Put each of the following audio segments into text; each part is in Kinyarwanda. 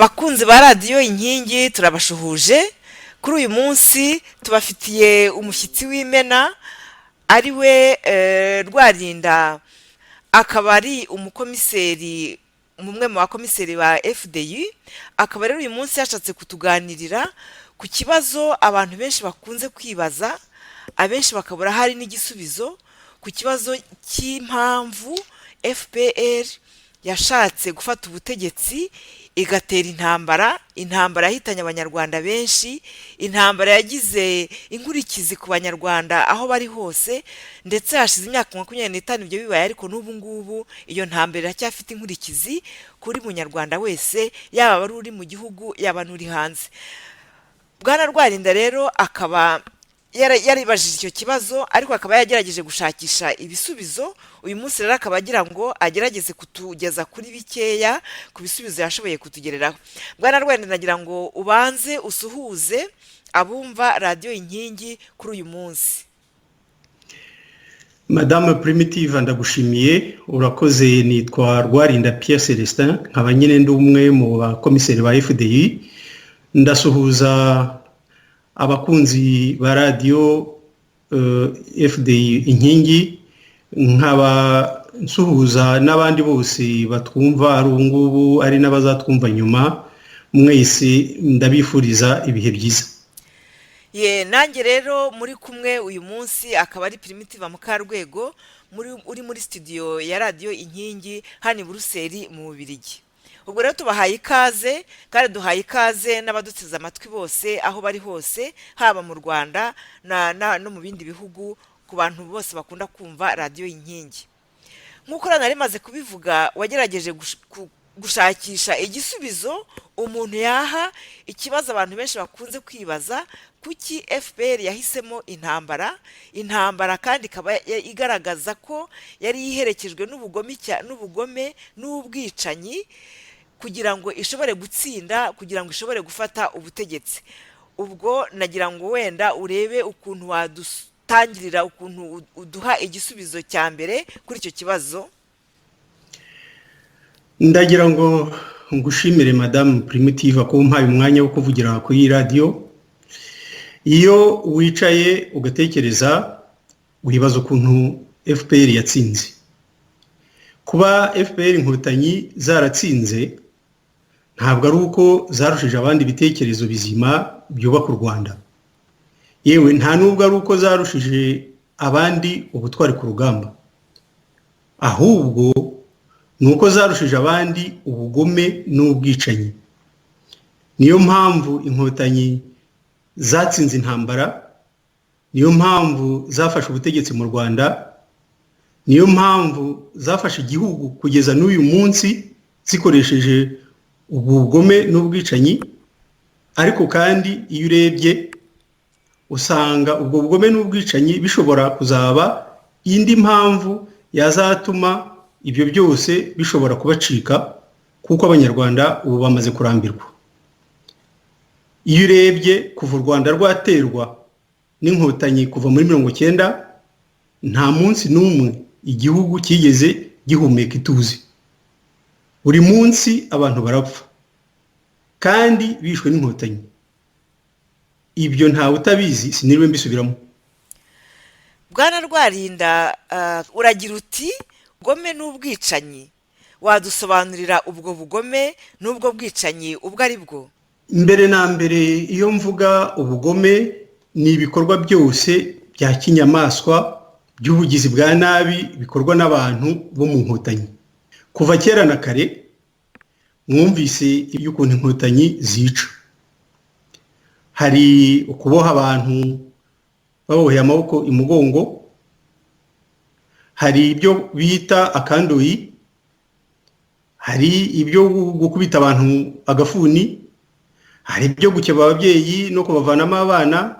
Bakunzi ba radiyo inkingi turabashuhuje kuri uyu munsi tubafitiye umushyitsi w'imena ari we Rwarinda, akaba ari umukomiseri, umwe mu bakomiseri ba FDI. Akaba rero uyu munsi yashatse kutuganirira ku kibazo abantu benshi bakunze kwibaza, abenshi bakabura hari n'igisubizo ku kibazo cy'impamvu FPR yashatse gufata ubutegetsi igatera intambara yahitanye abanyarwanda benshi, intambara yagize inkurikizi ku banyarwanda aho bari hose, ndetse hashize imyaka 25 ibyo bibaye, ariko n'ubu ngubu iyo ntambara iracyafite inkurikizi kuri munyarwanda wese, yaba ari uri mu gihugu yaba n'uri hanze. Bwana Rwarinda rero akaba yaribajije icyo kibazo, ariko akaba yagerageje gushakisha ibisubizo. Uyu munsi rero akaba agira ngo agerageze kutugeza kuri bikeya ku bisubizo yashoboye kutugereraho. Bwana Rwarinda, nagira ngo ubanze usuhuze abumva radiyo inkingi kuri uyu munsi. Madame Primitive, ndagushimiye, urakoze. Nitwa Rwarinda Pierre Celestin, nkaba nyine ndi umwe mu bakomiseri ba FDI. Ndasuhuza abakunzi ba radiyo FDI inkingi, nkaba nsuhuza n'abandi bose batwumva ari ubu ngubu ari n'abazatwumva nyuma. Mwese ndabifuriza ibihe byiza. Nanjye rero muri kumwe uyu munsi akaba ari Primitive Mukarwego, uri muri studio ya radiyo inkingi hano i Buruseli mu Bubiligi. Ubwo rero tubahaye ikaze, kandi duhaye ikaze n'abaduteze amatwi bose aho bari hose, haba mu Rwanda no mu bindi bihugu, ku bantu bose bakunda kumva radiyo inkingi. Nk'uko nari maze kubivuga, wagerageje gushakisha igisubizo umuntu yaha ikibazo abantu benshi bakunze kwibaza, kuki FPR yahisemo intambara kandi ikaba igaragaza ko yari yiherekejwe n'ubugome n'ubwicanyi kugira ngo ishobore gutsinda, kugira ngo ishobore gufata ubutegetsi. Ubwo nagira ngo wenda urebe ukuntu wadutangirira, ukuntu uduha igisubizo cya mbere kuri icyo kibazo. Ndagira ngo ngushimire Madame Primitive ko umpaye umwanya wo kuvugira kuri radio. Iyo wicaye ugatekereza, wibaza ukuntu FPR yatsinze. Kuba FPR inkotanyi zaratsinze ntabwo ari uko zarushije abandi ibitekerezo bizima byubaka u Rwanda, yewe nta nubwo ari uko zarushije abandi ubutwari ku rugamba, ahubwo nuko zarushije abandi ubugome n'ubwicanyi. Niyo mpamvu inkotanyi zatsinze intambara, niyo mpamvu zafashe ubutegetsi mu Rwanda, niyo mpamvu zafashe igihugu kugeza n'uyu munsi zikoresheje ubugome n'ubwicanyi. Ariko kandi iyo urebye usanga ubwo bugome n'ubwicanyi bishobora kuzaba indi mpamvu yazatuma ibyo byose bishobora kubacika, kuko abanyarwanda ubu bamaze kurambirwa. Iyo urebye kuva u Rwanda rwaterwa n'inkotanyi kuva muri 1990, nta munsi n'umwe igihugu kigeze gihumeka ituze. Buri munsi abantu barapfa kandi bishwe n'inkotanyi. Ibyo ntawe utabizi, sinirwe mbisubiramo. Bwana Rwarinda, uragira uti ubugome n'ubwicanyi, wadusobanurira ubwo bugome n'ubwo bwicanyi ubwo ari bwo? Mbere na mbere, iyo mvuga ubugome, ni ibikorwa byose bya kinyamaswa by'ubugizi bwa nabi bikorwa n'abantu bo mu nkotanyi. Kuva kera na kare mwumvise y'ukuntu inkotanyi zica. Hari ukuboha abantu baboheye amaboko imugongo, hari ibyo bita akandoyi, hari ibyo gukubita abantu agafuni, hari ibyo gukeba ababyeyi no kubavanamo abana,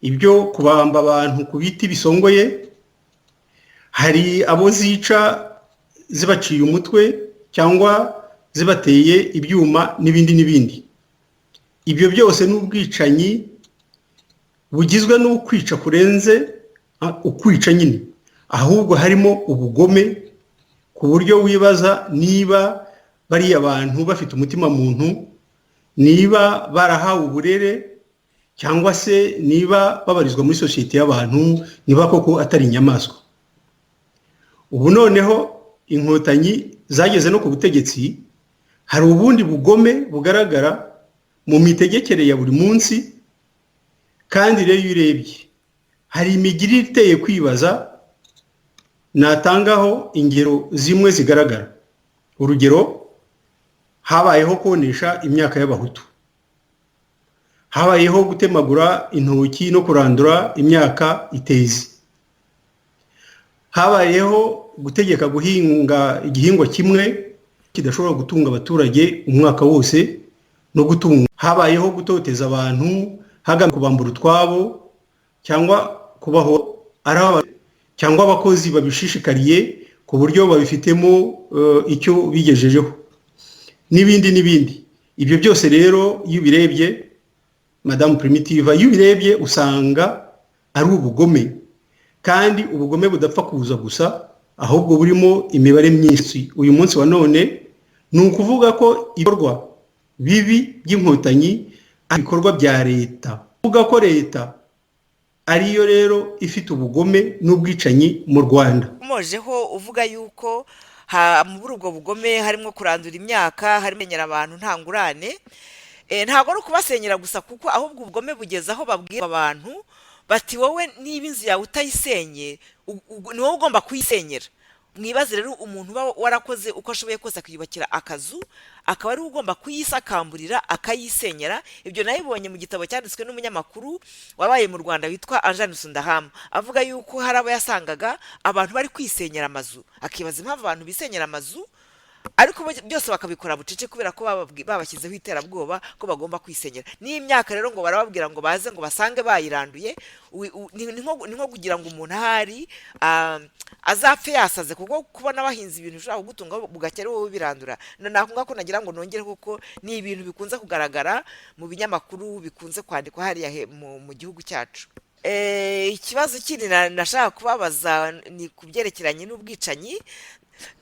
ibyo kubamba abantu ku biti bisongoye, hari abo zica zibaciye umutwe cyangwa zibateye ibyuma n'ibindi n'ibindi. Ibyo byose n'ubwicanyi bugizwe n'ukwica kurenze ukwica nyine, ahubwo harimo ubugome ku buryo wibaza niba bari abantu bafite umutima muntu niba barahawe uburere cyangwa se niba babarizwa muri sosiyete y'abantu, niba koko atari inyamaswa. Ubu noneho inkotanyi zageze no ku butegetsi, hari ubundi bugome bugaragara mu mitegekere ya buri munsi, kandi rero iyo urebye hari imigirire iteye kwibaza. Natangaho ingero zimwe zigaragara. Urugero, habayeho konesha imyaka y'abahutu, habayeho gutemagura intoki no kurandura imyaka iteze, habayeho gutegeka guhinga igihingwa kimwe kidashobora gutunga abaturage umwaka wose no gutunga, habayeho gutoteza abantu hagamijwe kubambura utwabo cyangwa kubaho cyangwa abakozi babishishikariye ku buryo babifitemo icyo bigejejeho, n'ibindi n'ibindi. Ibyo byose rero iyo birebye, Madame Primitive, iyo birebye usanga ari ubugome, kandi ubugome budapfa kuza gusa, ahubwo burimo imibare myinshi. Uyu munsi wa none ni ukuvuga ko ibikorwa bibi by'inkotanyi ari ibikorwa bya leta, uvuga ko leta ariyo rero ifite ubugome n'ubwicanyi mu Rwanda. Umojeho uvuga yuko muri ubwo bugome harimo kurandura imyaka, harimo kumenyera abantu nta ngurane. Ntabwo ari ukubasenyera gusa, kuko ahubwo ubugome bugeze aho babwira abantu bati wowe niba inzu yawe utayisenye ni wowe ugomba kuyisenyera. Mwibaze rero umuntu uba warakoze uko ashoboye kose akiyubakira akazu, akaba ari ugomba kuyisakamburira akayisenyera. Ibyo nabibonye mu gitabo cyanditswe n'umunyamakuru wabaye mu Rwanda witwa Anjan Sundahama, avuga yuko hari abo yasangaga abantu bari kwisenyera amazu, akibaza impamvu abantu bisenyera amazu, ariko byose bakabikora bucece kubera ko babashyizeho iterabwoba ko bagomba kwisenyera. N'imyaka rero ngo barababwira ngo baze ngo basange bayiranduye, ni nko kugira ngo umuntu ahari azapfe yasaze, kuko kubona bahinze ibintu bishobora kugutunga bugakera wowe birandura. Nakunga ko nagira ngo nongere, kuko ni ibintu bikunze kugaragara mu binyamakuru, bikunze kwandikwa hariya mu gihugu cyacu. Ikibazo kindi nashaka kubabaza ni ku byerekeranye n'ubwicanyi.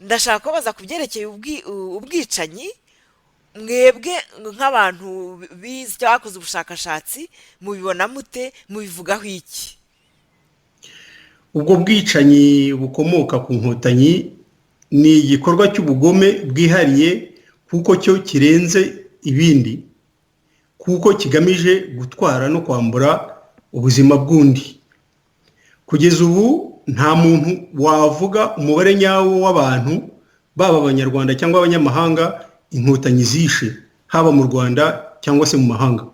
Ndashaka kubaza ku byerekeye ubwicanyi, mwebwe nk'abantu bize cyangwa bakoze ubushakashatsi, mubibona mute, mubivugaho iki? Ubwo bwicanyi bukomoka ku nkotanyi ni igikorwa cy'ubugome bwihariye, kuko cyo kirenze ibindi, kuko kigamije gutwara no kwambura ubuzima bw'undi. Kugeza ubu nta muntu wavuga umubare nyawo w'abantu, baba abanyarwanda cyangwa abanyamahanga, inkotanyi zishe, haba mu Rwanda cyangwa se mu mahanga.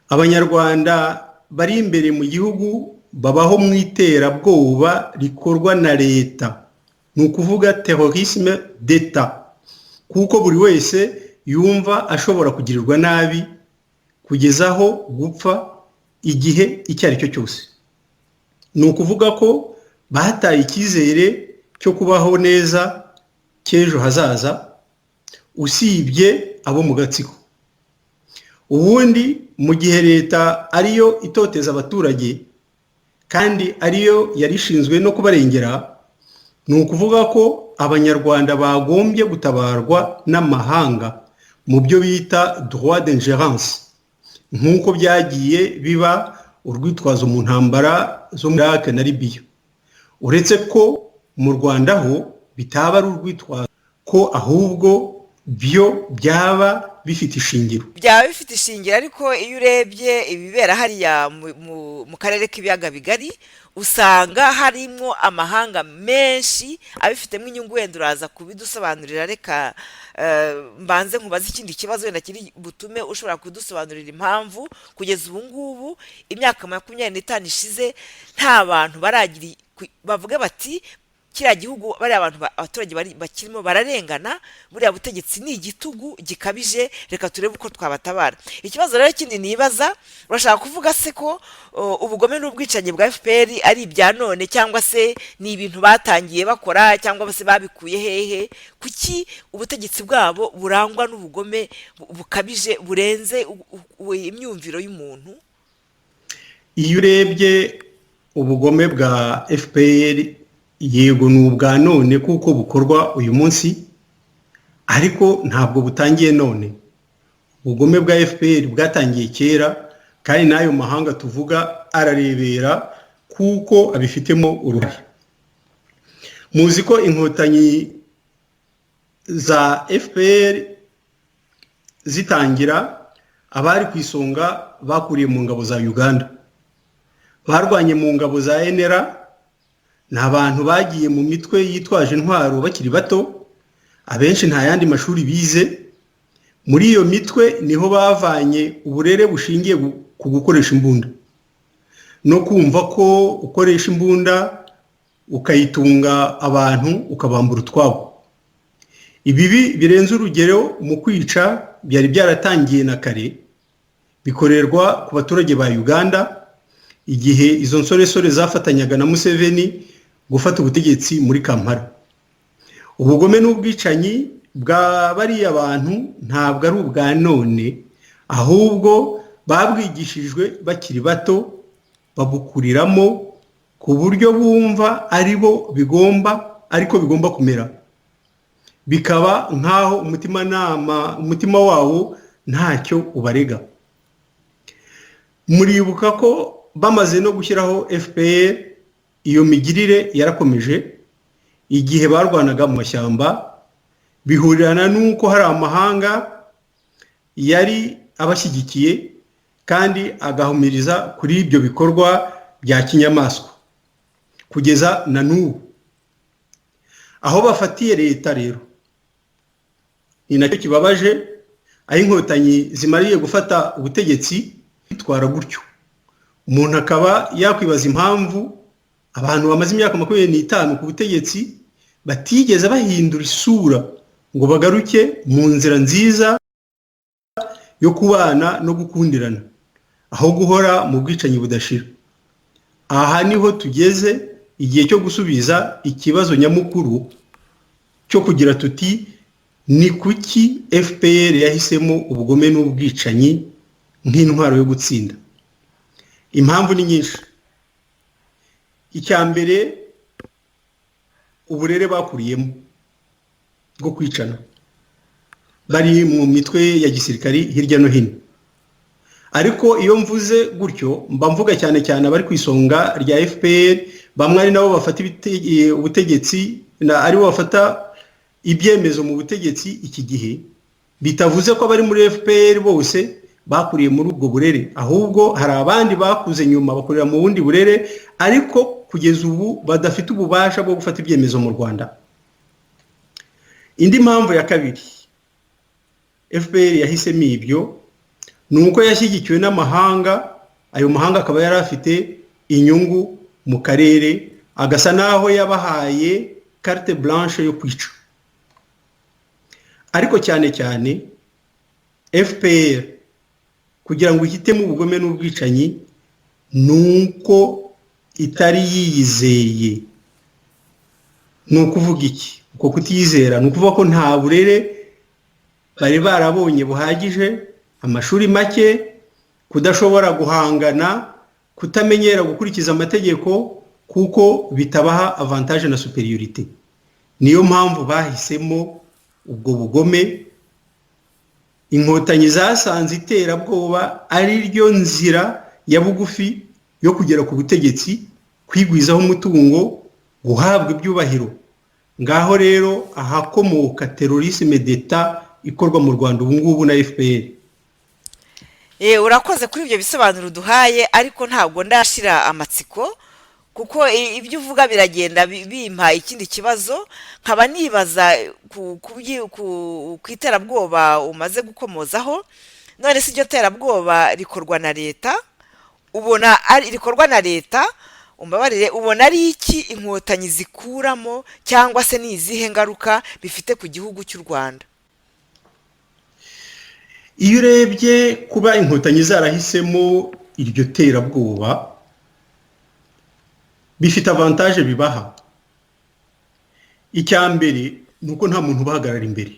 Abanyarwanda bari imbere mu gihugu babaho mu iterabwoba rikorwa na leta, ni ukuvuga terrorisme d'etat, kuko buri wese yumva ashobora kugirirwa nabi kugeza aho gupfa igihe icyo ari cyo cyose. Ni ukuvuga ko bataye icyizere cyo kubaho neza cy'ejo hazaza, usibye abo mu gatsiko. Ubundi mu gihe leta ariyo itoteza abaturage kandi ariyo yarishinzwe no kubarengera, ni ukuvuga ko abanyarwanda bagombye gutabarwa n'amahanga mu byo bita droit d'ingérence, nk'uko byagiye biba urwitwazo mu ntambara zo muri Iraq na Libya. Uretse ko mu Rwanda ho bitaba ari urwitwazo, ko ahubwo byo byaba bifite ishingiro. Byaba bifite ishingiro, ariko iyo urebye ibibera hariya mu karere k'ibiyaga bigari, usanga harimo amahanga menshi abifitemo inyungu. Wenda uraza kubidusobanurira, reka mbanze nkubaze ikindi kibazo wenda kiri butume ushobora kudusobanurira impamvu kugeza ubu ngubu imyaka 25 ishize nta bantu baragira bavuga bati kiriya gihugu bari abaturage bakirimo bararengana, buriya butegetsi ni igitugu gikabije, reka turebe uko twabatabara. Ikibazo rero kindi nibaza, urashaka kuvuga se ko ubugome n'ubwicanyi bwa FPR ari ibya none, cyangwa se ni ibintu batangiye bakora, cyangwa se babikuye hehe? Kuki ubutegetsi bwabo burangwa n'ubugome bukabije burenze imyumviro y'umuntu? Iyo urebye ubugome bwa FPR, yego ni ubwa none kuko bukorwa uyu munsi, ariko ntabwo butangiye none. ubugome bwa FPR bwatangiye kera kandi n'ayo mahanga tuvuga ararebera kuko abifitemo uruhare. Muzi ko inkotanyi za FPR zitangira abari ku isonga bakuriye mu ngabo za Uganda, barwanye mu ngabo za NRA, n'abantu bagiye mu mitwe yitwaje intwaro bakiri bato, abenshi nta yandi mashuri bize. Muri iyo mitwe niho bavanye uburere bushingiye ku gukoresha imbunda no kumva ko ukoresha imbunda ukayitunga abantu ukabambura utwabo. Ibibi birenze urugero mu kwica byari byaratangiye na kare bikorerwa ku baturage ba Uganda igihe izo nsoresore zafatanyaga na Museveni gufata ubutegetsi muri Kampala. Ubugome n'ubwicanyi bwa bariya abantu ntabwo ari ubwa none, ahubwo babwigishijwe bakiri bato, babukuriramo ku buryo bumva ariko bigomba kumera, bikaba nkaho umutima wawo ntacyo ubarega. Muribuka ko bamaze no gushyiraho FPR, iyo migirire yarakomeje igihe barwanaga mu mashyamba, bihurirana n'uko hari amahanga yari abashyigikiye kandi agahumiriza kuri ibyo bikorwa bya kinyamaswa kugeza na n'ubu. Aho bafatiye leta rero ni nacyo kibabaje, aho inkotanyi zimariye gufata ubutegetsi bitwara gutyo. Umuntu akaba yakwibaza impamvu abantu bamaze imyaka 25 ku butegetsi batigeze bahindura isura ngo bagaruke mu nzira nziza yo kubana no gukundirana, aho guhora mu bwicanyi budashira. Aha niho tugeze igihe cyo gusubiza ikibazo nyamukuru cyo kugira tuti ni kuki FPR yahisemo ubugome n'ubwicanyi nk'intwaro yo gutsinda. Impamvu ni nyinshi. Icyambere, uburere bakuriyemo bwo kwicana, bari mu mitwe ya gisirikari hirya no hino. Ariko iyo mvuze gutyo mba mvuga cyane cyane abari ku isonga rya FPR, bamwe ari nabo bafata ubutegetsi ari bo bafata ibyemezo mu butegetsi iki gihe. Bitavuze ko abari muri FPR bose bakuriye muri ubwo burere, ahubwo hari abandi bakuze nyuma bakorera mu bundi burere ariko kugeza ubu badafite ububasha bwo gufata ibyemezo mu Rwanda. Indi mpamvu ya kabiri FPR yahisemo ibyo nuko yashyigikiwe n'amahanga, ayo mahanga akaba yari afite inyungu mu karere, agasa naho yabahaye carte blanche yo kwica. Ariko cyane cyane FPR kugira ngo ihitemo ubugome n'ubwicanyi nuko itari yiyizeye. Nukuvuga iki? Uko kutiyizera nukuvuga ko nta burere bari barabonye buhagije, amashuri make, kudashobora guhangana, kutamenyera gukurikiza amategeko kuko bitabaha avantage na superiorité. Niyo mpamvu bahisemo ubwo bugome. Inkotanyi zasanze iterabwoba ari ryo nzira ya bugufi yo kugera ku butegetsi, kwigwizaho umutungo, guhabwa ibyubahiro. Ngaho rero ahakomoka terrorisme d'etat ikorwa mu Rwanda ubu ngubu na FPR. Urakoze kuri ibyo bisobanuro duhaye, ariko ntabwo ndashira amatsiko kuko ibyo uvuga biragenda bimpa ikindi kibazo. Nkaba nibaza ku iterabwoba umaze gukomozaho, none si iryo terabwoba rikorwa na leta, ubona ari rikorwa na leta, umbabarire, ubona ari iki inkotanyi zikuramo cyangwa se nizihe ngaruka bifite ku gihugu cy'u Rwanda? Iyo urebye kuba inkotanyi zarahisemo iryo terabwoba bifite avantage bibaha. Icyambere nuko nta muntu ubahagarara imbere,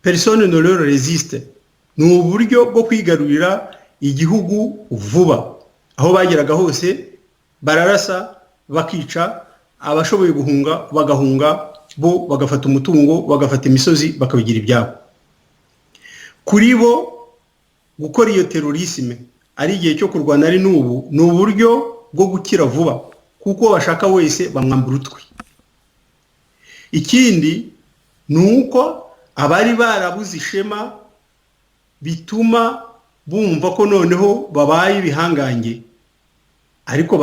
personne ne leur résiste. Ni uburyo bwo kwigarurira igihugu vuba. Aho bageraga hose bararasa bakica, abashoboye guhunga bagahunga, bo bagafata umutungo, bagafata imisozi, bakabigira ibyabo. kuri bo gukora iyo terorisme ari igihe cyo kurwana ari n'ubu ni uburyo bwo gukira vuba kuko bashaka wese bamwambura utwe. Ikindi ni uko abari barabuze ishema bituma bumva ko noneho babaye ibihangange, ariko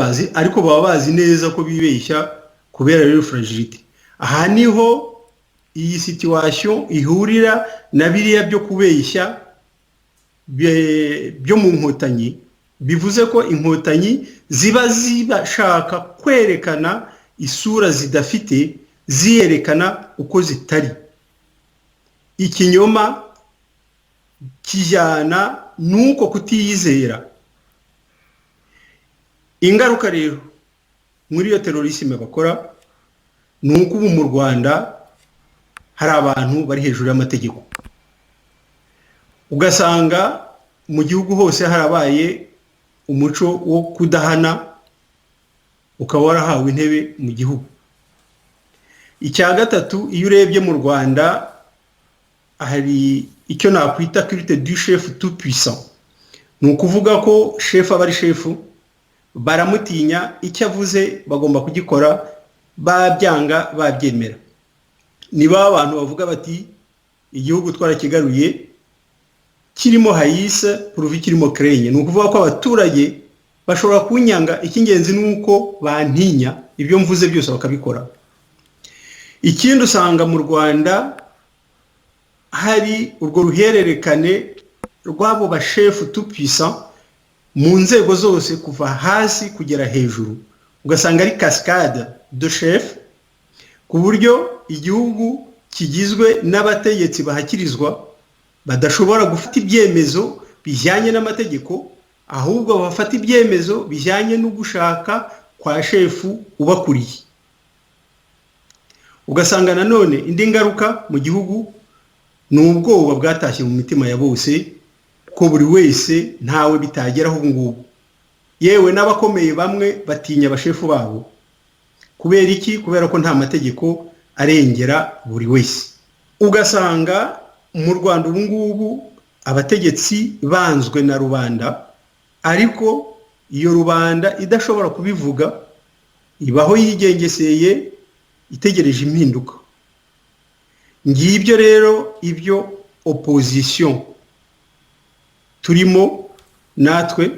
baba bazi neza ko bibeshya kubera rero fragility. Aha niho iyi situation ihurira na biriya byo kubeshya byo mu nkotanyi, bivuze ko inkotanyi ziba zibashaka kwerekana isura zidafite, ziyerekana uko zitari. Ikinyoma kijyana nuko kutiyizera. Ingaruka rero muri iyo terorisme bakora nuko ubu mu Rwanda hari abantu bari hejuru y'amategeko, ugasanga mu gihugu hose harabaye umuco wo kudahana, ukaba warahawe intebe mu gihugu. Icya gatatu, iyo urebye mu Rwanda hari icyo nakwita culte du chef tout puissant, ni ukuvuga ko chef aba ari chef, baramutinya, icyo avuze bagomba kugikora, babyanga babyemera. Niba abantu bavuga bati igihugu twarakigaruye kirimo hayise puruvi kirimo krenye, ni ukuvuga ko abaturage bashobora kunyanga, icy'ingenzi nuko bantinya, ibyo mvuze byose bakabikora. Ikindi usanga mu Rwanda hari urwo ruhererekane rw'abo ba chef tout puissant mu nzego zose kuva hasi kugera hejuru, ugasanga ari cascade de chef, ku buryo igihugu kigizwe n'abategetsi bahakirizwa badashobora gufata ibyemezo bijyanye n'amategeko, ahubwo bafata ibyemezo bijyanye no gushaka kwa shefu ubakuriye. Ugasanga nanone indi ngaruka mu gihugu ni ubwoba bwatashye mu mitima ya bose ko buri wese ntawe bitageraho ubu ngubu. Yewe n'abakomeye bamwe batinya abashefu babo. Kubera iki? Kubera ko nta mategeko arengera buri wese. Ugasanga mu Rwanda ubu ngubu abategetsi banzwe na rubanda, ariko iyo rubanda idashobora kubivuga, ibaho yigengeseye itegereje impinduka. Ngibyo rero ibyo opposition turimo natwe,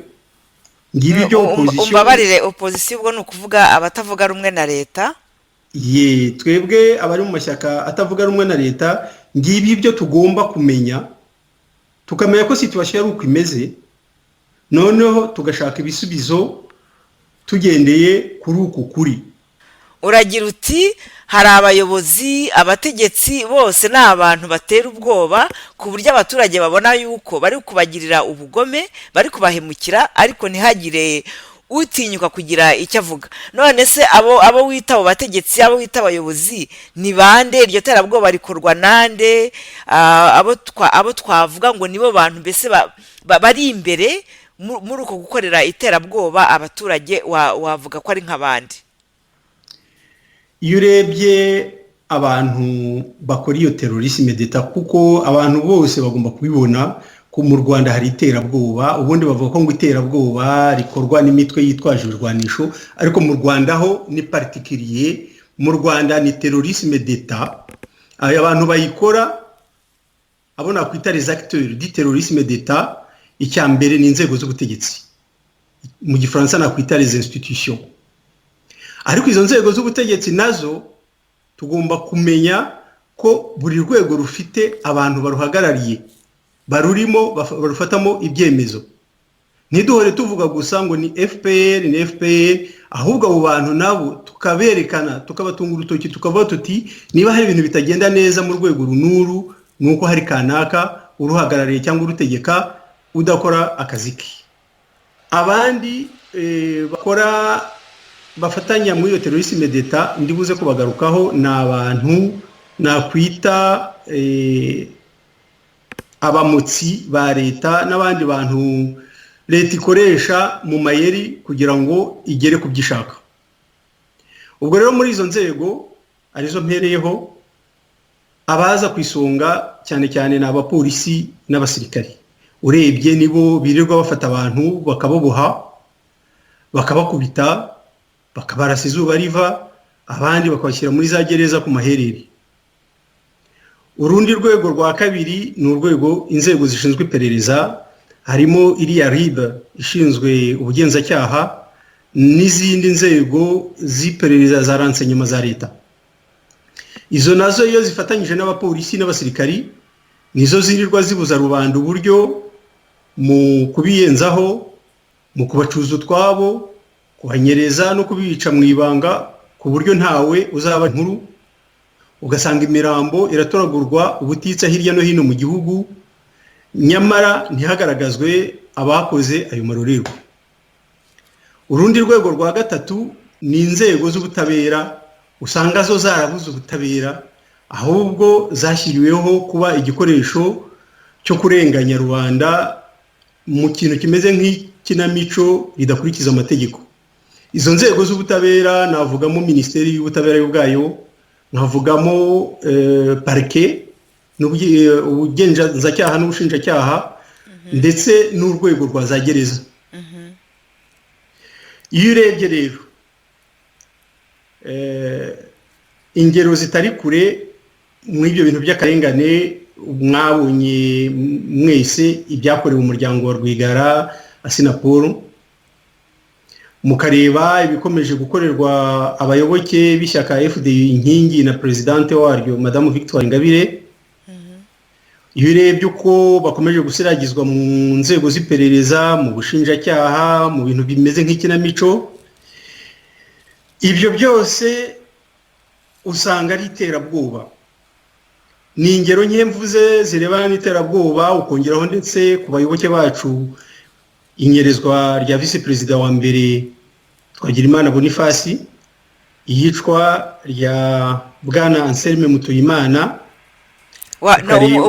ngibyo byo opposition. Umbabarire, opposition ubwo ni ukuvuga abatavuga rumwe na leta. Ye, twebwe abari mu mashyaka atavuga rumwe na leta, ngibyo ibyo tugomba kumenya, tukamenya ko situation ari uko imeze, noneho tugashaka ibisubizo tugendeye kuri uku kuri. Uragira uti hari abayobozi, abategetsi bose ni abantu batera ubwoba ku buryo abaturage babona yuko bari kubagirira ubugome, bari kubahemukira, ariko ntihagire utinyuka kugira icyo avuga. None se abo wita abo bategetsi, abo wita abayobozi ni bande? Iryo terabwoba rikorwa nande? Abo twavuga ngo nibo bantu mbese bari imbere muri uko gukorera iterabwoba abaturage, wavuga ko ari nk'abandi? Iyo urebye abantu bakora iyo terorisme d'etat, kuko abantu bose bagomba kubibona ko mu Rwanda hari iterabwoba. Ubundi bavuga ko ngo iterabwoba rikorwa n'imitwe yitwaje ibirwanisho, ariko mu Rwanda ho ni particulier. Mu Rwanda ni terorisme d'etat. Abantu bayikora abo nakwita les acteurs du terrorisme d'etat, icya mbere ni inzego z'ubutegetsi, mu gifaransa nakwita les institutions. Ariko izo nzego z'ubutegetsi nazo tugomba kumenya ko buri rwego rufite abantu baruhagarariye, barurimo barufatamo ibyemezo. Ntiduhore tuvuga gusa ngo ni FPR ni FPR, ahubwo abo bantu nabo tukaberekana, tukabatunga urutoki, tukavuga tuti niba hari ibintu bitagenda neza mu rwego runuru, nuko hari kanaka uruhagarariye cyangwa urutegeka udakora akazi ke. Abandi bakora bafatanya muri iyo terorisme d'etat, ndibuze ko bagarukaho na abantu nakwita abamotsi ba leta n'abandi bantu leta ikoresha mu mayeri kugira ngo igere ku byishaka. Ubwo rero muri izo nzego arizo mpereyeho, abaza ku isonga cyane cyane ni abapolisi n'abasirikari. Urebye nibo birirwa bafata abantu bakababoha, bakabakubita, bakabarasa izuba riva, abandi bakabashyira muri za gereza ku maherere. Urundi rwego rwa kabiri ni urwego inzego zishinzwe iperereza, harimo iriya RIB ishinzwe ubugenzacyaha n'izindi nzego z'iperereza za renseignement za leta. Izo nazo iyo zifatanyije n'abapolisi n'abasirikari nizo zirirwa zibuza rubanda uburyo mu kubiyenzaho, mu kubacuza utwabo, kuhanyereza no kubica mu ibanga ku buryo ntawe uzaba nkuru. Ugasanga imirambo iratoragurwa ubutitsa hirya no hino mu gihugu, nyamara ntihagaragazwe abakoze ayo marorerwa. Urundi rwego rwa gatatu ni inzego z'ubutabera, usanga zo zarabuze ubutabera, ahubwo zashyiriweho kuba igikoresho cyo kurenganya rubanda mu kintu kimeze nk'ikinamico ridakurikiza amategeko. Izo nzego z'ubutabera navugamo Minisiteri y'Ubutabera y'ubwayo, nkavugamo parike n'ubugenzacyaha n'ubushinjacyaha, ndetse n'urwego rwa za gereza. Iyo urebye rero ingero zitari kure muri ibyo bintu by'akarengane, mwabonye mwese ibyakorewe umuryango wa Rwigara, Asinapol, mukareba ibikomeje gukorerwa abayoboke b'ishyaka FDU inkingi na presidente waryo Madame Victoire Ingabire. Iyo urebye uko bakomeje gusiragizwa mu nzego z'iperereza, mu bushinjacyaha, mu bintu bimeze nk'ikinamico, ibyo byose usanga ari iterabwoba. Ni ingero nke mvuze zirebana n'iterabwoba, ukongeraho ndetse ku bayoboke bacu inyerezwa rya vice perezida wa mbere Twagirimana Boniface, iyicwa rya bwana Anselme Mutuyimana.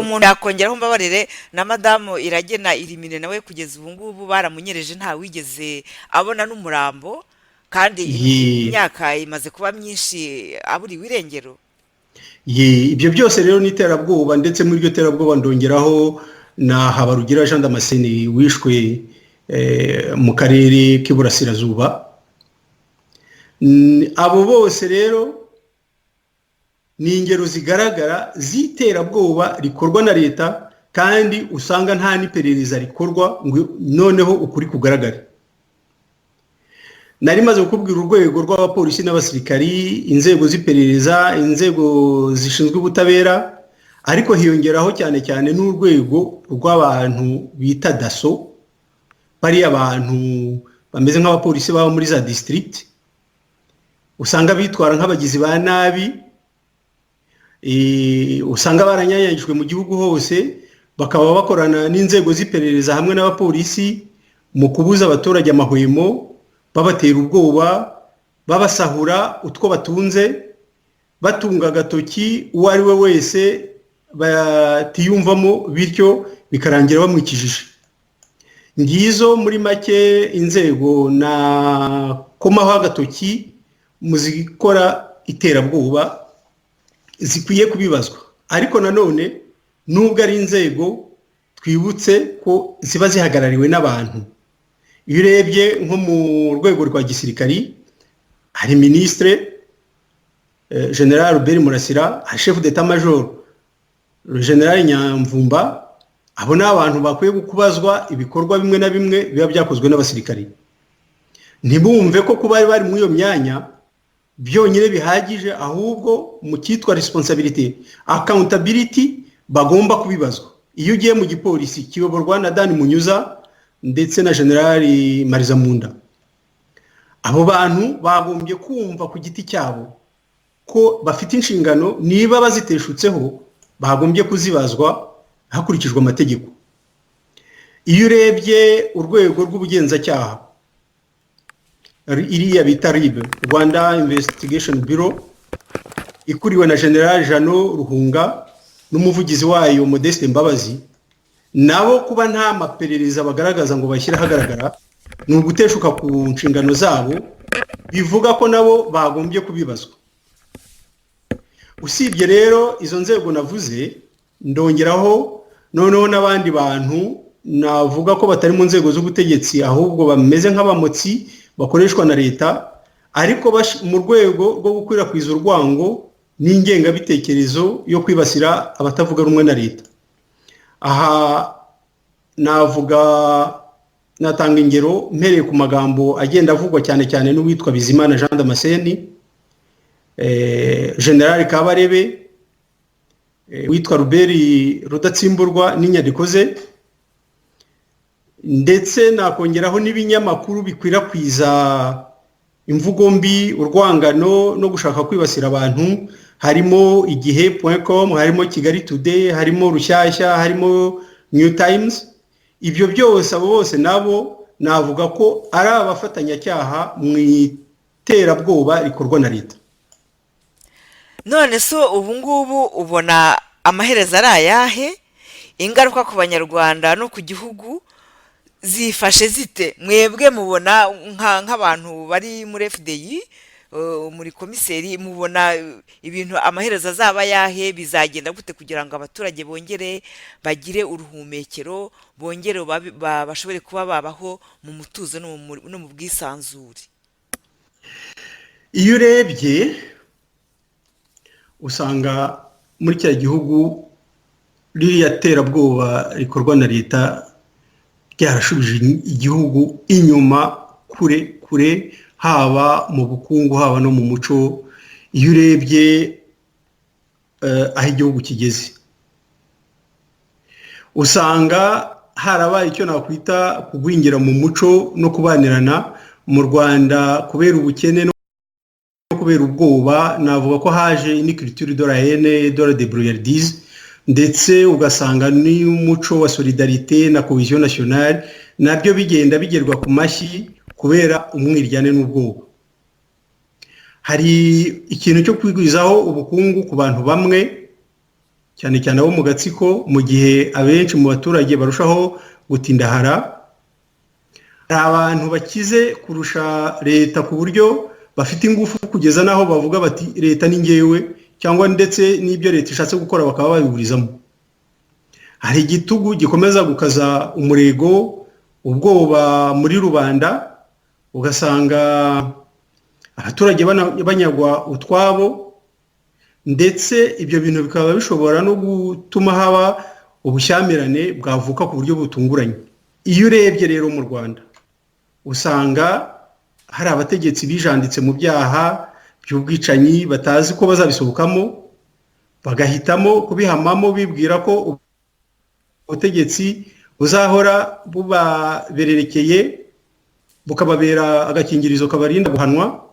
Umuntu yakongeraho mbabarire na Madamu Iragena Irimine nawe kugeza ubu ngubu baramunyereje, nta wigeze abona n'umurambo, kandi imyaka imaze kuba myinshi aburiwe irengero. Ibyo byose rero ni iterabwoba, ndetse muri iryo terabwoba ndongeraho na Habarugira Jean Damascene wishwe mu karere k'Iburasirazuba. Abo bose rero ni ingero zigaragara z'iterabwoba rikorwa na leta, kandi usanga nta n'iperereza rikorwa ngo noneho ukuri kugaragare. Nari maze kukubwira urwego rw'abapolisi n'abasirikari, inzego z'iperereza, inzego zishinzwe ubutabera, ariko hiyongeraho cyane cyane n'urwego rw'abantu bita daso, bari abantu bameze nk'abapolisi baba muri za district, usanga bitwara nk'abagizi ba nabi, usanga baranyanyagijwe mu gihugu hose, bakaba bakorana n'inzego z'iperereza hamwe n'abapolisi mu kubuza abaturage amahwemo, babatera ubwoba, babasahura utwo batunze, batunga agatoki uwo ari we wese batiyumvamo, bityo bikarangira bamwikijije. Ngizo muri make inzego na komaho agatoki mu zikora iterabwoba zikwiye kubibazwa. Ariko nanone nubwo ari inzego, twibutse ko ziba zihagarariwe n'abantu. Iyo urebye nko mu rwego rwa gisirikari, hari Ministre General Robert Murasira, hari Chef d'Etat Major General Nyamvumba. Abo ni abantu bakwiye kubazwa ibikorwa bimwe na bimwe biba byakozwe n'abasirikari. Ntibumve ko kuba bari muri iyo myanya byonyine bihagije, ahubwo mu cyitwa responsibility, accountability, bagomba kubibazwa. Iyo ugiye mu gipolisi kiyoborwa na Dan Munyuza ndetse na General Mariza Munda, abo bantu bagombye kumva ku giti cyabo ko bafite inshingano, niba baziteshutseho bagombye kuzibazwa hakurikijwe amategeko. Iyo urebye urwego rw'ubugenzacyaha, iriya bita RIB, Rwanda Investigation Bureau, ikuriwe na General Jano Ruhunga n'umuvugizi wayo Modeste Mbabazi, nabo kuba nta maperereza bagaragaza ngo bashyire ahagaragara, ni uguteshuka ku nshingano zabo, bivuga ko nabo bagombye kubibazwa. usibye rero izo nzego navuze, ndongeraho noneho n'abandi bantu navuga ko batari mu nzego z'ubutegetsi ahubwo bameze nk'abamotsi bakoreshwa na leta, ariko mu rwego rwo gukwirakwiza urwango n'ingengabitekerezo yo kwibasira abatavuga rumwe na leta. Aha natanga ingero mpereye ku magambo agenda avugwa cyane cyane n'uwitwa Bizimana Jean Damascene, General Kabarebe, witwa Ruberi Rudatsimburwa n'inyandiko ze, ndetse nakongeraho n'ibinyamakuru bikwirakwiza imvugo mbi, urwangano no gushaka kwibasira abantu, harimo igihe.com, harimo Kigali Today, harimo Rushyashya, harimo New Times. Ibyo byose abo bose nabo navuga ko ari abafatanyacyaha mu iterabwoba rikorwa na leta. None so ubu ngubu ubona amaherezo ari ayahe? Ingaruka ku banyarwanda no ku gihugu zifashe zite? Mwebwe mubona nk'abantu bari muri FDI, muri komiseri, mubona ibintu amaherezo azaba yahe? Bizagenda gute kugira ngo abaturage bongere bagire uruhumekero, bongere bashobore kuba babaho mu mutuzo no mu bwisanzure? Iyo urebye usanga muri cya gihugu ririya terabwoba rikorwa na leta ryarashubije igihugu inyuma kure, haba mu bukungu haba no mu muco. Iyo urebye aho igihugu kigeze, usanga harabaye icyo nakwita kugwingira mu muco no kubanirana mu Rwanda kubera ubukene no kubera ubwoba. Navuga ko haje une culture de la haine, de la débrouillardise, ndetse ugasanga n'umuco wa solidarité na cohésion nationale nabyo bigenda bigerwa ku mashyi kubera umwiryane n'ubwoba. Hari ikintu cyo kwigwizaho ubukungu ku bantu bamwe, cyane cyane abo mu gatsiko, mu gihe abenshi mu baturage barushaho gutindahara. Hari abantu bakize kurusha leta ku buryo bafite ingufu kugeza naho bavuga bati leta ni ngewe, cyangwa ndetse n'ibyo leta ishatse gukora bakaba babiburizamo. Hari igitugu gikomeza gukaza umurego, ubwoba muri rubanda, ugasanga abaturage banyagwa utwabo, ndetse ibyo bintu bikaba bishobora no gutuma haba ubushyamirane bwavuka ku buryo butunguranye. Iyo urebye rero mu Rwanda usanga hari abategetsi bijanditse mu byaha by'ubwicanyi batazi ko bazabisohokamo, bagahitamo kubihamamo bibwira ko ubutegetsi buzahora bubabererekeye bukababera agakingirizo kabarinda guhanwa.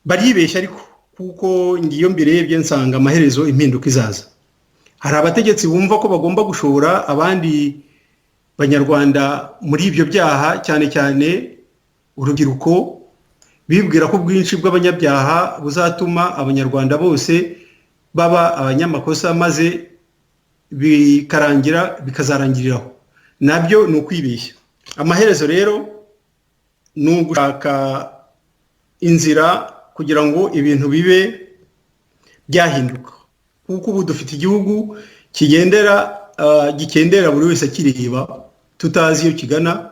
Baribeshya ariko, kuko ngiyo mbirebye nsanga amaherezo impinduka izaza. Hari abategetsi bumva ko bagomba gushora abandi banyarwanda muri ibyo byaha, cyane cyane urubyiruko, bibwira ko ubwinshi bw'abanyabyaha buzatuma abanyarwanda bose baba abanyamakosa, maze bikazarangiriraho. Nabyo ni ukwibeshya. Amaherezo rero ni ugushaka inzira kugira ngo ibintu bibe byahinduka, kuko ubu dufite igihugu gikendera buri wese akireba, tutazi iyo kigana,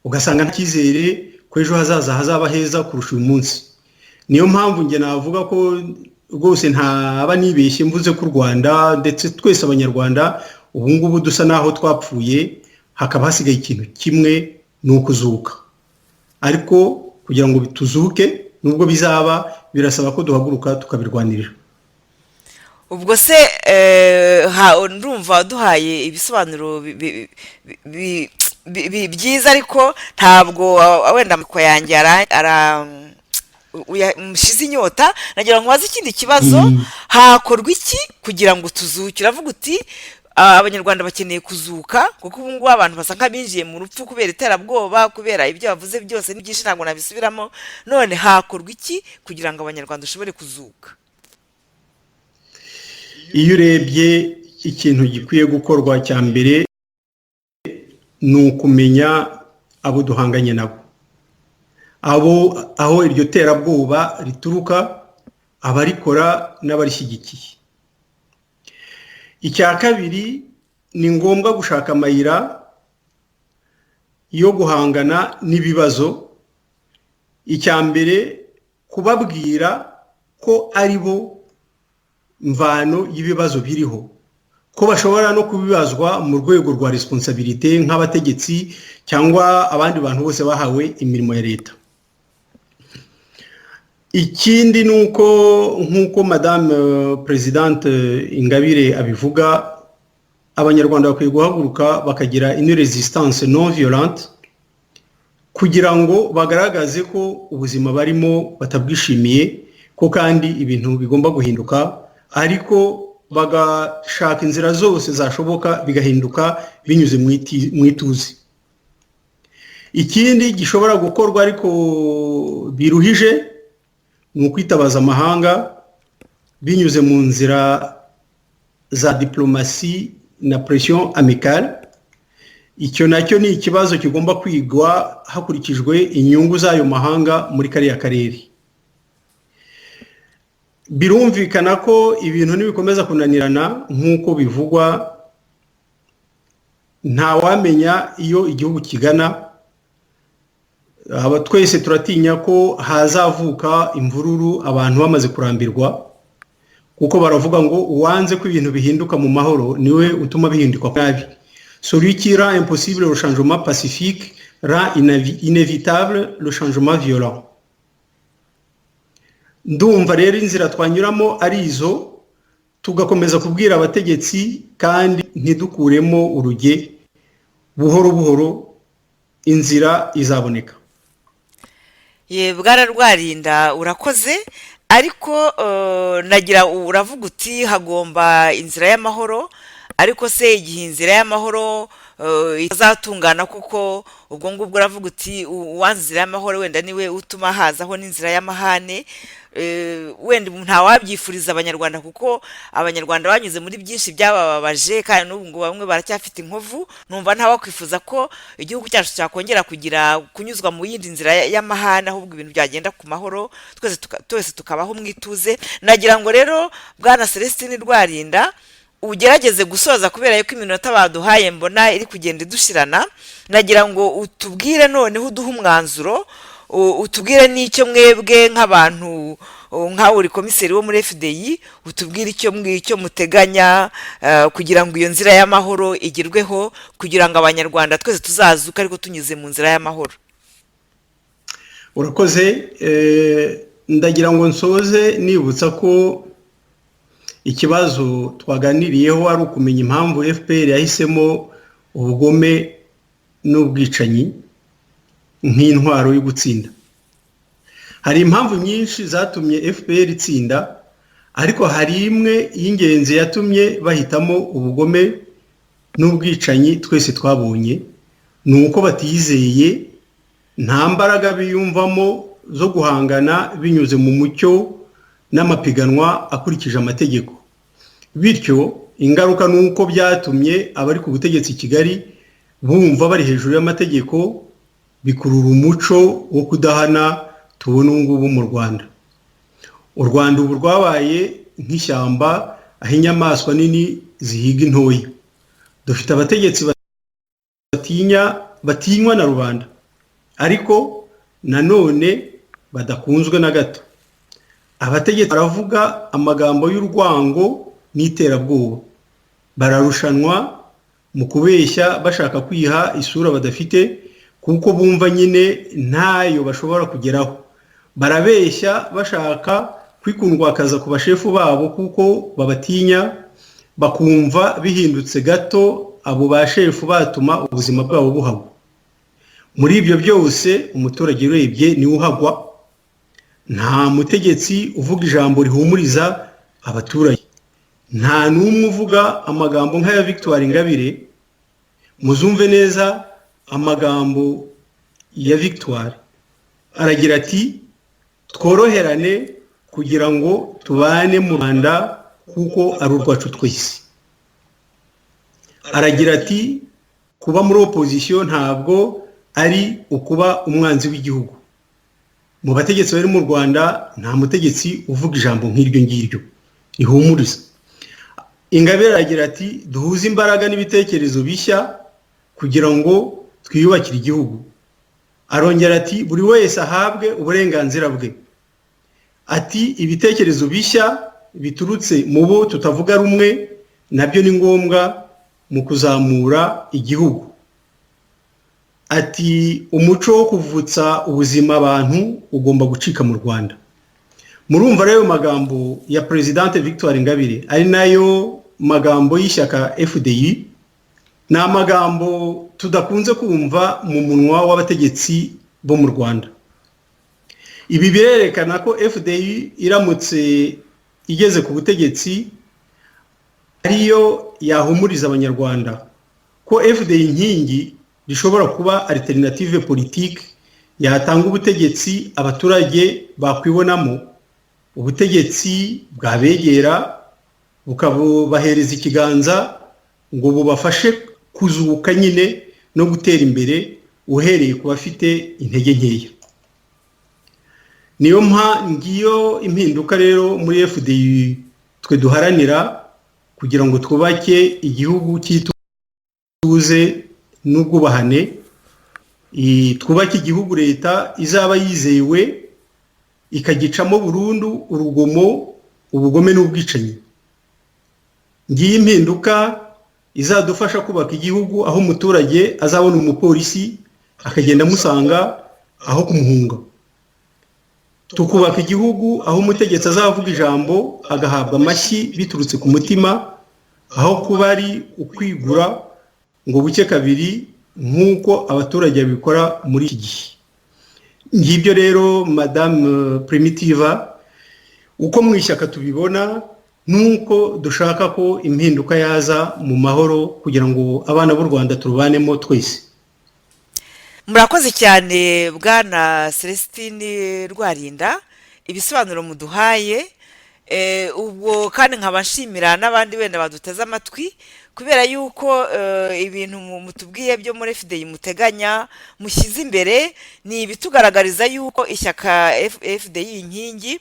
ugasanga nta cyizere ko ejo hazaza hazaba heza kurusha uyu munsi. Niyo mpamvu njye navuga ko rwose ntaba nibeshye mvuze ko u Rwanda ndetse twese abanyarwanda ubu ngubu dusa naho twapfuye, hakaba hasigaye ikintu kimwe, ni ukuzuka. Ariko kugira ngo tuzuke, nubwo bizaba birasaba ko duhaguruka tukabirwanirira. Ubwo se ndumva duhaye ibisobanuro byiza, ariko ntabwo wenda amako yanjye mushize inyota. Nagira ngo waze ikindi kibazo, hakorwa iki kugira ngo tuzuke? Uravuga uti abanyarwanda bakeneye kuzuka, kuko ubu ngubu abantu basa nk'abinjiye mu rupfu kubera iterabwoba, kubera ibyo bavuze byose ni byinshi ntabwo nabisubiramo. None hakorwa iki kugira ngo abanyarwanda bashobore kuzuka? Iyo urebye ikintu gikwiye gukorwa cya mbere ni ukumenya abo duhanganye nabo, aho iryo terabwoba rituruka, abarikora n'abarishyigikiye. Icya kabiri, ni ngombwa gushaka amayira yo guhangana n'ibibazo. Icya mbere, kubabwira ko ari bo mvano y'ibibazo biriho, ko bashobora no kubibazwa mu rwego rwa responsabilité nk'abategetsi cyangwa abandi bantu bose bahawe imirimo ya leta. Ikindi ni uko nk'uko Madame Presidente Ingabire abivuga, abanyarwanda bakwiye guhaguruka bakagira une résistance non violente kugira ngo bagaragaze ko ubuzima barimo batabwishimiye, ko kandi ibintu bigomba guhinduka, ariko bagashaka inzira zose zashoboka bigahinduka binyuze mu ituze. Ikindi gishobora gukorwa ariko biruhije ni ukwitabaza amahanga binyuze mu nzira za diplomasi na pression amicale. Icyo nacyo ni ikibazo kigomba kwigwa hakurikijwe inyungu z'ayo mahanga muri kariya karere. Birumvikana ko ibintu nibikomeza kunanirana nk'uko bivugwa, nta wamenya iyo igihugu kigana. Aba twese turatinya ko hazavuka imvururu abantu bamaze kurambirwa, kuko baravuga ngo uwanze ko ibintu bihinduka mu mahoro niwe utuma bihinduka nabi. Celui qui rend impossible le changement pacifique rend inévitable le changement violent. Ndumva rero inzira twanyuramo ari izo, tugakomeza kubwira abategetsi kandi ntidukuremo uruge. Buhoro buhoro inzira izaboneka. Bwana Rwarinda, urakoze, ariko nagira uravuga uti hagomba inzira y'amahoro, ariko se igihe inzira y'amahoro izatungana, kuko ubwo ngubwo uravuga uti uwanze inzira y'amahoro wenda niwe utuma hazaho n'inzira y'amahane. Wenda nta wabyifuriza abanyarwanda, kuko abanyarwanda banyuze muri byinshi byabababaje, kandi n'ubu ngo bamwe baracyafite inkovu. Numva nta wakwifuza ko igihugu cyacu cyakongera kunyuzwa mu yindi nzira y'amahane, ahubwo ibintu byagenda ku mahoro, twese tukabaho mu ituze. Nagira ngo rero Bwana Celestine Rwarinda ugerageze gusoza, kubera yuko iminota baduhaye mbona iri kugenda idushirana. Nagira ngo utubwire noneho uduhe umwanzuro, utubwire n'icyo mwebwe nk'abantu nkawe uri komiseri wo muri FDI, utubwire icyo muteganya kugira ngo iyo nzira y'amahoro igirweho, kugira ngo abanyarwanda twese tuzazuka ariko tunyuze mu nzira y'amahoro. Urakoze. Ndagira ngo nsoze nibutsa ko ikibazo twaganiriyeho ari ukumenya impamvu FPR yahisemo ubugome n'ubwicanyi nk'intwaro yo gutsinda. Hari impamvu nyinshi zatumye FPR itsinda, ariko hari imwe y'ingenzi yatumye bahitamo ubugome n'ubwicanyi twese twabonye, ni uko batizeye, nta mbaraga biyumvamo zo guhangana binyuze mu mucyo n'amapiganwa akurikije amategeko. Bityo ingaruka ni uko byatumye abari ku butegetsi Kigali bumva bari hejuru y'amategeko, bikurura umuco wo kudahana tubona ngubu mu Rwanda. U Rwanda ubu rwabaye nk'ishyamba aho inyamaswa nini zihiga intoya. Dufite abategetsi batinywa na rubanda, ariko nanone badakunzwe na gato. Abategetsi baravuga amagambo y'urwango n'iterabwoba, bararushanwa mu kubeshya bashaka kwiha isura badafite, kuko bumva nyine ntayo bashobora kugeraho. Barabeshya bashaka kwikundwakaza ku bashefu babo, kuko babatinya, bakumva bihindutse gato abo bashefu batuma ubuzima bwabo buhagwa. Muri ibyo byose umuturage urebye niwe uhagwa. Nta mutegetsi uvuga ijambo rihumuriza abaturage, nta n'umwe uvuga amagambo nk'aya Victoire Ingabire. Muzumve neza amagambo ya Victoire, aragira ati tworoherane kugira ngo tubane mu Rwanda kuko ari urwacu twese. Aragira ati kuba muri opposition ntabwo ari ukuba umwanzi w'igihugu. mu bategetsi bari mu Rwanda nta mutegetsi uvuga ijambo nk'iryo ngiryo rihumuriza. Ingabire aragira ati duhuze imbaraga n'ibitekerezo bishya kugira ngo twiyubakire igihugu. Arongera ati buri wese ahabwe uburenganzira bwe. Ati ibitekerezo bishya biturutse mu bo tutavuga rumwe nabyo ni ngombwa mu kuzamura igihugu. Ati umuco wo kuvutsa ubuzima abantu ugomba gucika mu Rwanda. Murumva rero magambo ya Presidente Victoire Ingabire ari nayo magambo y'ishyaka FDI, ni amagambo tudakunze kumva mu munwa w'abategetsi bo mu Rwanda. Ibi birerekana ko FDI iramutse igeze ku butegetsi ariyo yahumuriza abanyarwanda ko FDI inkingi rishobora kuba alternative politique yatanga ubutegetsi abaturage bakwibonamo, ubutegetsi bwabegera bukabahereza ikiganza ngo bubafashe kuzuka nyine no gutera imbere uhereye ku bafite intege nkeya. Ngiyo impinduka rero muri FDI twe duharanira kugira ngo twubake igihugu cyituze n'ubwubahane, twubake igihugu leta izaba yizewe ikagicamo burundu urugomo, ubugome n'ubwicanyi. Ngiye impinduka izadufasha kubaka igihugu aho umuturage azabona umupolisi akagenda amusanga aho kumuhunga. Tukubaka igihugu aho umutegetsi azavuga ijambo agahabwa amashyi biturutse ku mutima aho kuba ari ukwigura ngo buke kabiri nk'uko abaturage babikora muri iki gihe. Ngibyo rero Madame Primitiva uko mu ishyaka tubibona, nuko dushaka ko impinduka yaza mu mahoro kugira ngo abana b'u Rwanda turubanemo twese. Murakoze cyane Bwana Celestine Rwarinda ibisobanuro muduhaye, ubwo kandi nkaba nshimira n'abandi wenda baduteze amatwi kubera yuko ibintu mutubwiye byo muri FDI muteganya mushyize imbere ni ibitugaragariza yuko ishyaka FDI inkingi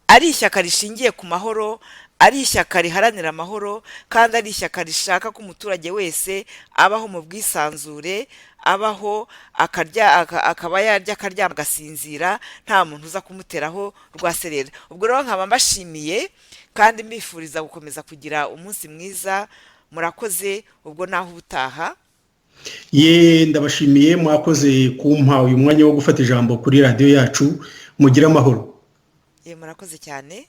ari ishyaka rishingiye ku mahoro, ari ishyaka riharanira amahoro, kandi ari ishyaka rishaka ko umuturage wese abaho mu bwisanzure, abaho akaba yarya akaryama agasinzira nta muntu uza kumuteraho rwaserera. Ubwo rero nkaba mbashimiye kandi mbifuriza gukomeza kugira umunsi mwiza. Murakoze, ubwo naho ubutaha. Ndabashimiye, mwakoze kumpa uyu mwanya wo gufata ijambo kuri radio yacu. Mugira amahoro. Murakoze cyane.